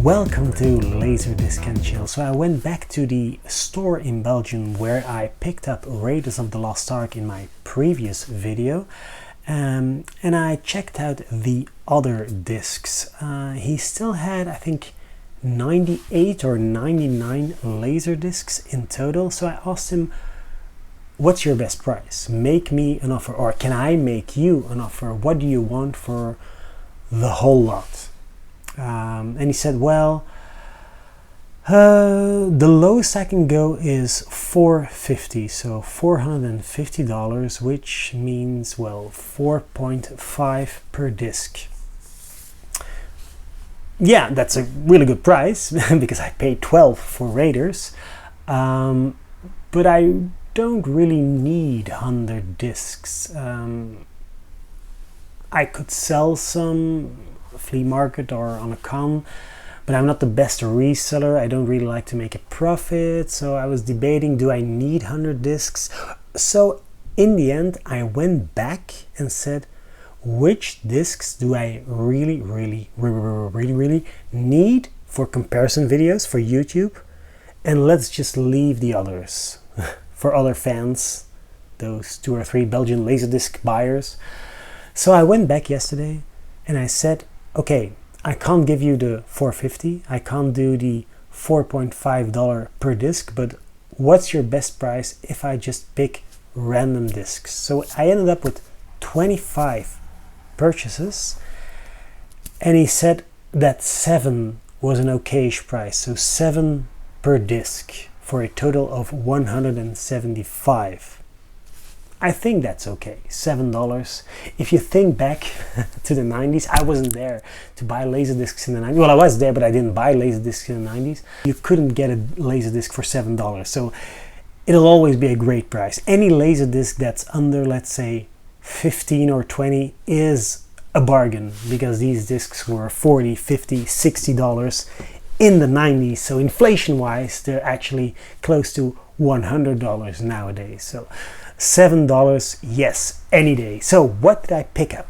Welcome to LaserDisc and Chill. So I went back to the store in Belgium where I picked up Raiders of the Lost Ark in my previous video, and I checked out the other discs. He still had, I think, 98 or 99 LaserDiscs in total. So I asked him, what's your best price? Make me an offer, or can I make you an offer? What do you want for the whole lot? And he said, well, the lowest I can go is $450, so $450, which means, well, 4.5 per disc. Yeah, that's a really good price because I paid 12 for Raiders, but I don't really need 100 discs. I could sell some flea market or on a con, but I'm not the best reseller. I don't really like to make a profit, so I was debating, do I need 100 discs? So in the end I went back and said, which discs do I really need for comparison videos for YouTube, and let's just leave the others for other fans, those 2 or 3 Belgian LaserDisc buyers. So I went back yesterday and I said, okay, I can't give you the $450, I can't do the $4.5 per disc, but what's your best price if I just pick random discs? So I ended up with 25 purchases, and he said that 7 was an okayish price, so 7 per disc for a total of 175. I think that's okay, $7. If you think back to the 90s, I wasn't there to buy LaserDiscs in the 90s. Well, I was there, but I didn't buy LaserDiscs in the 90s. You couldn't get a LaserDisc for $7, so it'll always be a great price. Any LaserDisc that's under, let's say, 15 or 20 is a bargain, because these discs were $40, $50, $60 in the 90s. So inflation-wise, they're actually close to $100 nowadays. So $7, yes, any day. So what did I pick up?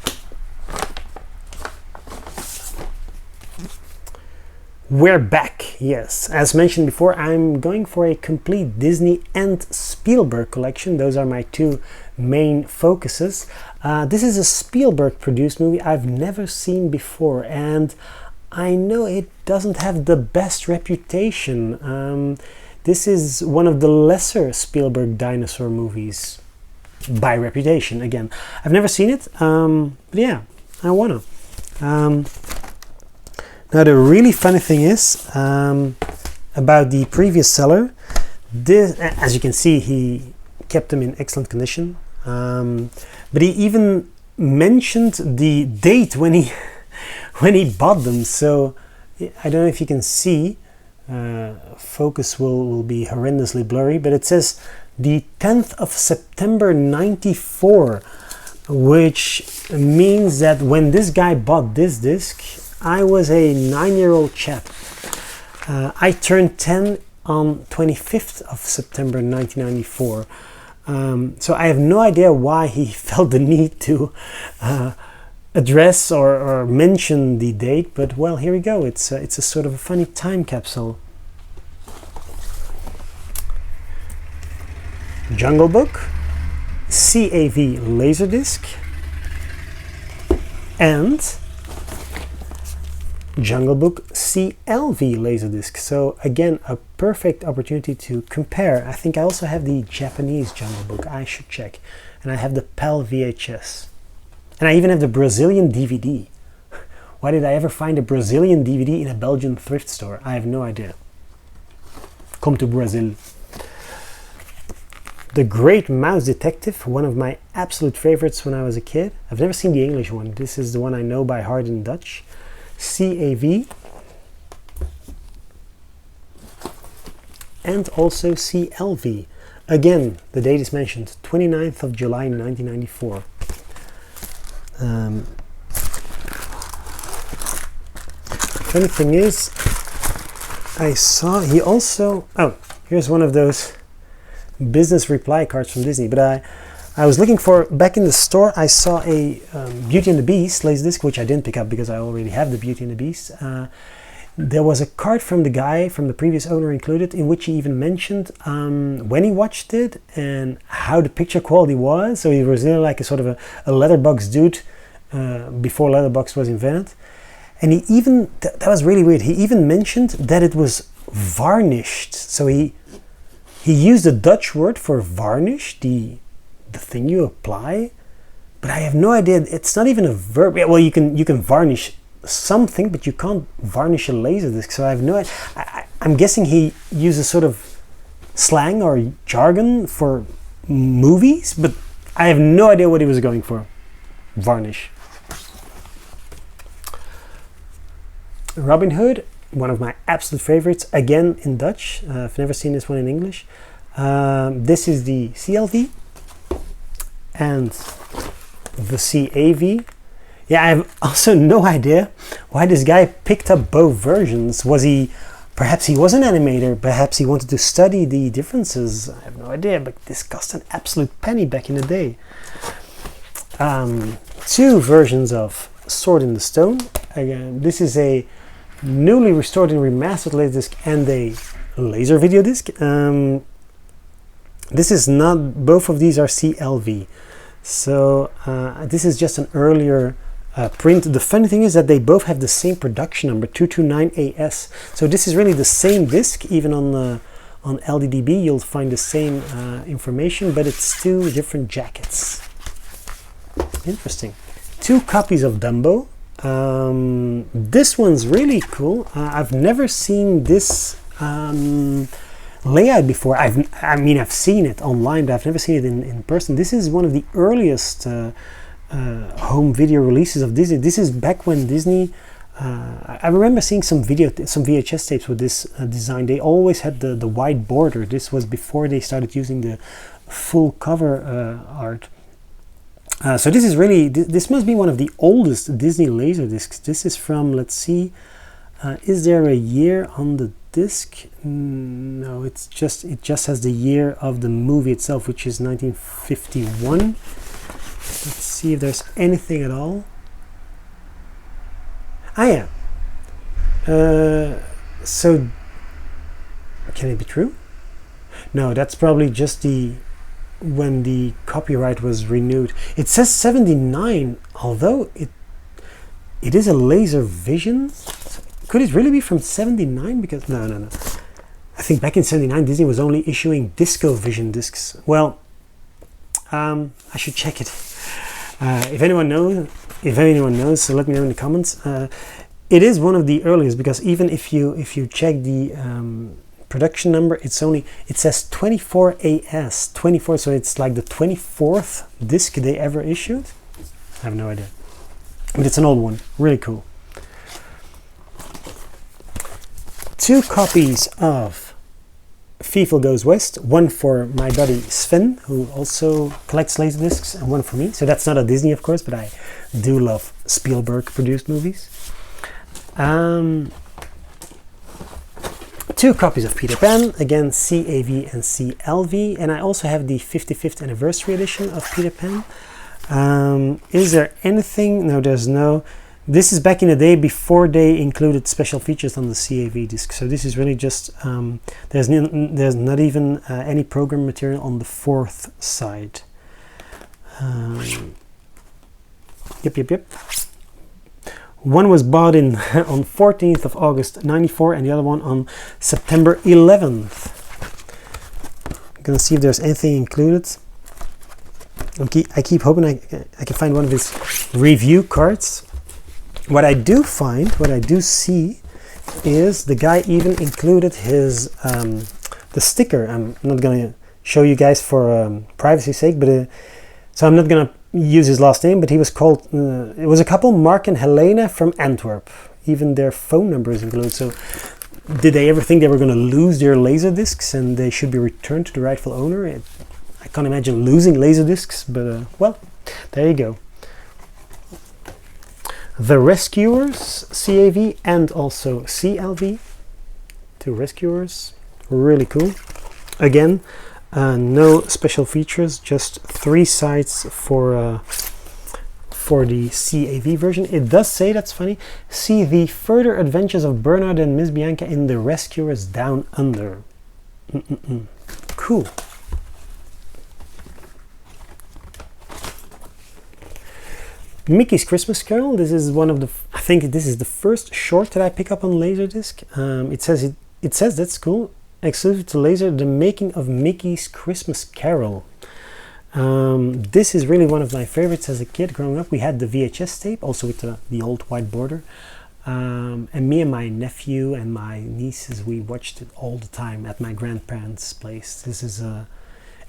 We're back, yes. As mentioned before, I'm going for a complete Disney and Spielberg collection. Those are my 2 main focuses. This is a Spielberg produced movie I've never seen before, and I know it doesn't have the best reputation. This is one of the lesser Spielberg dinosaur movies by reputation. Again, I've never seen it, but yeah, I wanna. Now the really funny thing is about the previous seller. This, as you can see, he kept them in excellent condition, but he even mentioned the date when he when he bought them. So I don't know if you can see. Focus will be horrendously blurry, but it says the 10th of September 94, which means that when this guy bought this disc, I was a 9-year-old chap. I turned 10 on 25th of September 1994. So I have no idea why he felt the need to address or mention the date, but well, here we go. It's a sort of a funny time capsule. Jungle Book, CAV LaserDisc, and Jungle Book CLV LaserDisc. So again, a perfect opportunity to compare. I think I also have the Japanese Jungle Book, I should check, and I have the PAL VHS. And I even have the Brazilian DVD. Why did I ever find a Brazilian DVD in a Belgian thrift store? I have no idea. Come to Brazil. The Great Mouse Detective, one of my absolute favorites when I was a kid. I've never seen the English one. This is the one I know by heart in Dutch. CAV. And also CLV. Again, the date is mentioned, 29th of July 1994. Funny thing is, I saw he also, oh, here's one of those business reply cards from Disney, but I was looking for, back in the store, I saw a Beauty and the Beast LaserDisc, which I didn't pick up because I already have the Beauty and the Beast. There was a card from the guy, from the previous owner included, in which he even mentioned when he watched it and how the picture quality was. So he was really like a sort of a letterbox dude before letterbox was invented. And he even, that was really weird, he even mentioned that it was varnished. So he used the Dutch word for varnish, the thing you apply, but I have no idea, it's not even a verb. Yeah, well, you can varnish something, but you can't varnish a LaserDisc, so I have no idea. I'm guessing he uses sort of slang or jargon for movies, but I have no idea what he was going for. Varnish. Robin Hood, one of my absolute favorites, again in Dutch. I've never seen this one in English. This is the CLV and the CAV. Yeah, I have also no idea why this guy picked up both versions. Perhaps he was an animator, perhaps he wanted to study the differences. I have no idea, but this cost an absolute penny back in the day. Two versions of Sword in the Stone. Again, this is a newly restored and remastered LaserDisc and a laser video disc. This is not, both of these are CLV. So this is just an earlier print. The funny thing is that they both have the same production number, 229AS. So this is really the same disc. Even on LDDB you'll find the same information, but it's two different jackets. Interesting. Two copies of Dumbo. This one's really cool. I've never seen this layout before. I've seen it online, but I've never seen it in person. This is one of the earliest home video releases of Disney. This is back when Disney, I remember seeing some VHS tapes with this design. They always had the white border. This was before they started using the full cover art. So this is really, this must be one of the oldest Disney LaserDiscs. This is from, let's see, is there a year on the disc? No, it just has the year of the movie itself, which is 1951. Let's see if there's anything at all. Ah, yeah. So, can it be true? No, that's probably just when the copyright was renewed. It says 79, although it is a laser vision. Could it really be from 79? Because no. I think back in 79 Disney was only issuing Disco Vision discs. Well, I should check it. If anyone knows, so let me know in the comments. It is one of the earliest, because even if you check the production number, it says 24AS, 24, so it's like the 24th disc they ever issued. I have no idea, but it's an old one, really cool. Two copies of FIFA Goes West, one for my buddy Sven, who also collects LaserDiscs, and one for me. So that's not a Disney, of course, but I do love Spielberg produced movies. Two copies of Peter Pan, again CAV and CLV, and I also have the 55th anniversary edition of Peter Pan. Is there anything? No, there's no. This is back in the day before they included special features on the CAV disc. So this is really just, there's not even any program material on the fourth side. Yep. One was bought on 14th of August 94 and the other one on September 11th. I'm gonna see if there's anything included. I keep hoping I can find one of his review cards. What I do see is the guy even included his the sticker. I'm not gonna show you guys for privacy's sake, but so I'm not gonna use his last name, but he was called, it was a couple, Mark and Helena from Antwerp. Even their phone number is included. So did they ever think they were going to lose their LaserDiscs and they should be returned to the rightful owner? I can't imagine losing LaserDiscs, but well, there you go. The Rescuers CAV and also CLV. Two Rescuers, really cool. Again, no special features, just three sides for for the CAV version. It does say, that's funny, see the further adventures of Bernard and Miss Bianca in The Rescuers Down Under. Cool. Mickey's Christmas Carol. This is one of the, I think this is the first short that I pick up on LaserDisc. It says, that's cool, exclusive to Laser, the making of Mickey's Christmas Carol. This is really one of my favorites as a kid growing up. We had the VHS tape, also with the old white border. And me and my nephew and my nieces, we watched it all the time at my grandparents' place. This is and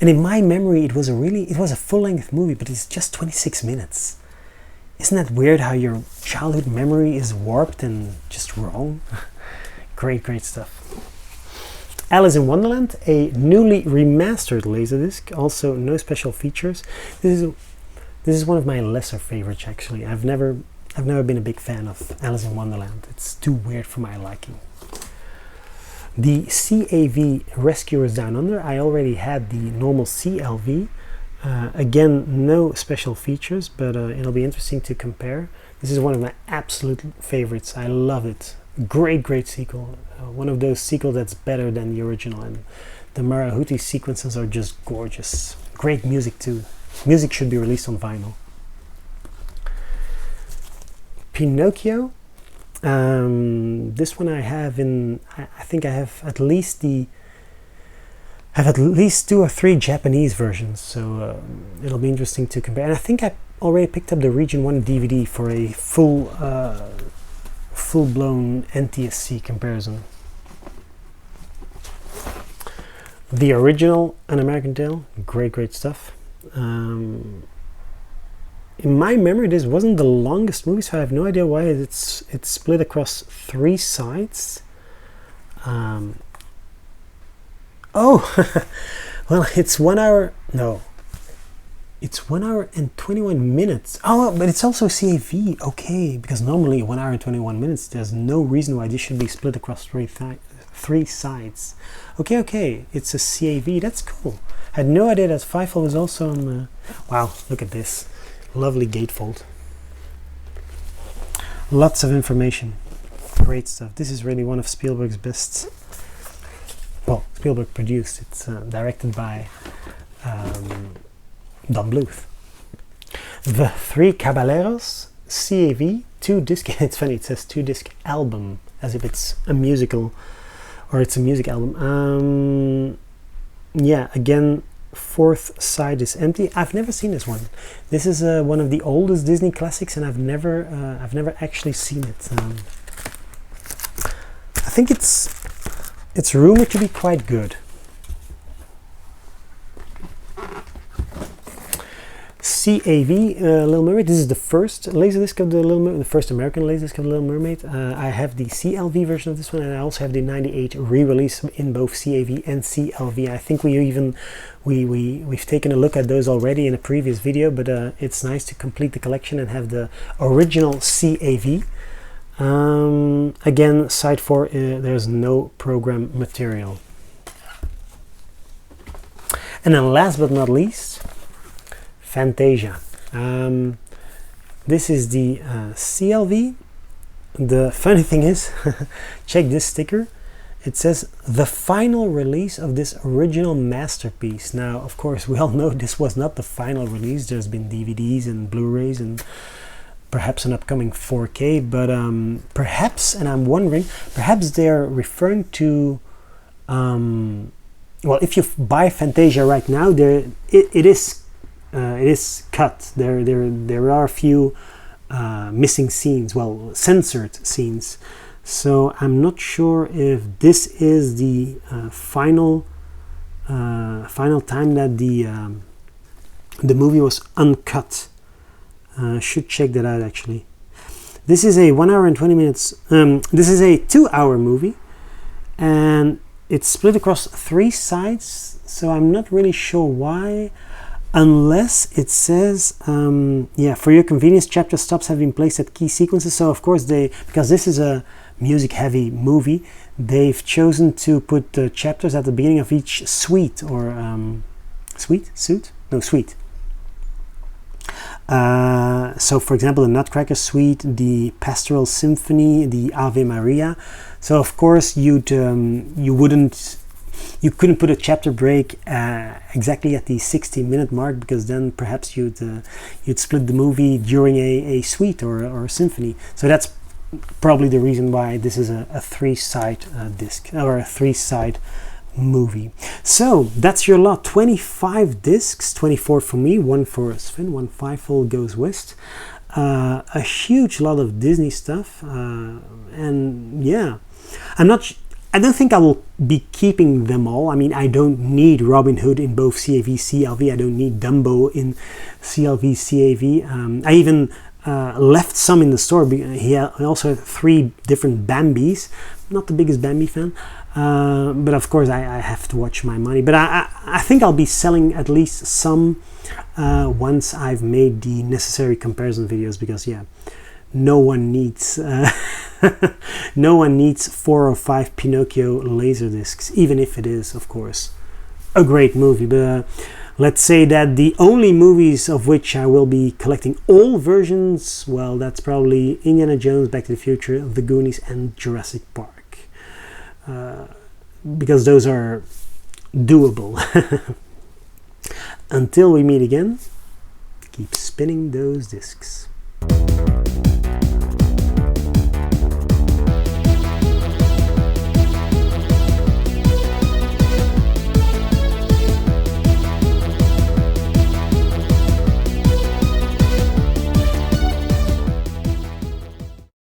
in my memory, it was a full-length movie, but it's just 26 minutes. Isn't that weird how your childhood memory is warped and just wrong? Great stuff. Alice in Wonderland, a newly remastered LaserDisc, also no special features. This is one of my lesser favorites actually. I've never been a big fan of Alice in Wonderland. It's too weird for my liking. The CAV Rescuers Down Under, I already had the normal CLV. Again, no special features, but it'll be interesting to compare. This is one of my absolute favorites. I love it. Great sequel. One of those sequels that's better than the original, and the Marahuti sequences are just gorgeous. Great music too. Music should be released on vinyl. Pinocchio. This one I have in, I think I have at least 2 or 3 Japanese versions, so it'll be interesting to compare. And I think I already picked up the Region 1 DVD for a full-blown NTSC comparison. The original An American Tail, great stuff. In my memory, this wasn't the longest movie, so I have no idea why it's split across 3 sides. Oh, well, it's 1 hour. No, it's 1 hour and 21 minutes. Oh, but it's also CAV. Okay, because normally 1 hour and 21 minutes, there's no reason why this should be split across 3 sides. Okay, it's a CAV. That's cool. I had no idea that Fievel was also on. Wow, look at this. Lovely gatefold. Lots of information. Great stuff. This is really one of Spielberg's best. Well, Spielberg produced. It's directed by Don Bluth. The Three Caballeros, CAV, 2-disc. It's funny, it says 2-disc album, as if it's a musical, or it's a music album. Yeah, again, 4th side is empty. I've never seen this one. This is one of the oldest Disney classics, and I've never actually seen it. I think it's rumored to be quite good. CAV, Little Mermaid. This is the first LaserDisc of the Little Mermaid, the first American LaserDisc of the Little Mermaid. I have the CLV version of this one, and I also have the '98 re-release in both CAV and CLV. I think we've taken a look at those already in a previous video, but it's nice to complete the collection and have the original CAV. Again, side 4, there's no program material. And then last but not least, Fantasia. This is the CLV. The funny thing is, check this sticker. It says the final release of this original masterpiece. Now, of course, we all know this was not the final release. There's been DVDs and Blu-rays and perhaps an upcoming 4K, but perhaps, and I'm wondering, perhaps they're referring to, well, if you buy Fantasia right now, it is cut. There are a few missing scenes, well, censored scenes. So I'm not sure if this is the final time that the movie was uncut. Should check that out actually. This is a 1 hour and 20 minutes. This is a 2-hour movie, and it's split across 3 sides. So I'm not really sure why, unless it says, yeah, for your convenience, chapter stops have been placed at key sequences. So of course because this is a music-heavy movie, they've chosen to put the chapters at the beginning of each suite, or suite. So for example, the Nutcracker Suite, the Pastoral Symphony, the Ave Maria. So of course you couldn't put a chapter break exactly at the 60-minute mark, because then perhaps you'd split the movie during a suite or a symphony. So that's probably the reason why this is a 3-side disc, or a 3-side movie. So that's your lot. 25 discs, 24 for me, 1 for Sven, 1 fivefold goes west. A huge lot of Disney stuff, and yeah, I don't think I will be keeping them all. I mean, I don't need Robin Hood in both CAV, CLV. I don't need Dumbo in CLV, CAV. I even left some in the store. He also had 3 different Bambis. Not the biggest Bambi fan, but of course I have to watch my money. But I think I'll be selling at least some once I've made the necessary comparison videos, because yeah, no one needs no one needs 4 or 5 Pinocchio LaserDiscs, even if it is, of course, a great movie. But let's say that the only movies of which I will be collecting all versions, well, that's probably Indiana Jones, Back to the Future, The Goonies, and Jurassic Park, because those are doable. Until we meet again, keep spinning those discs.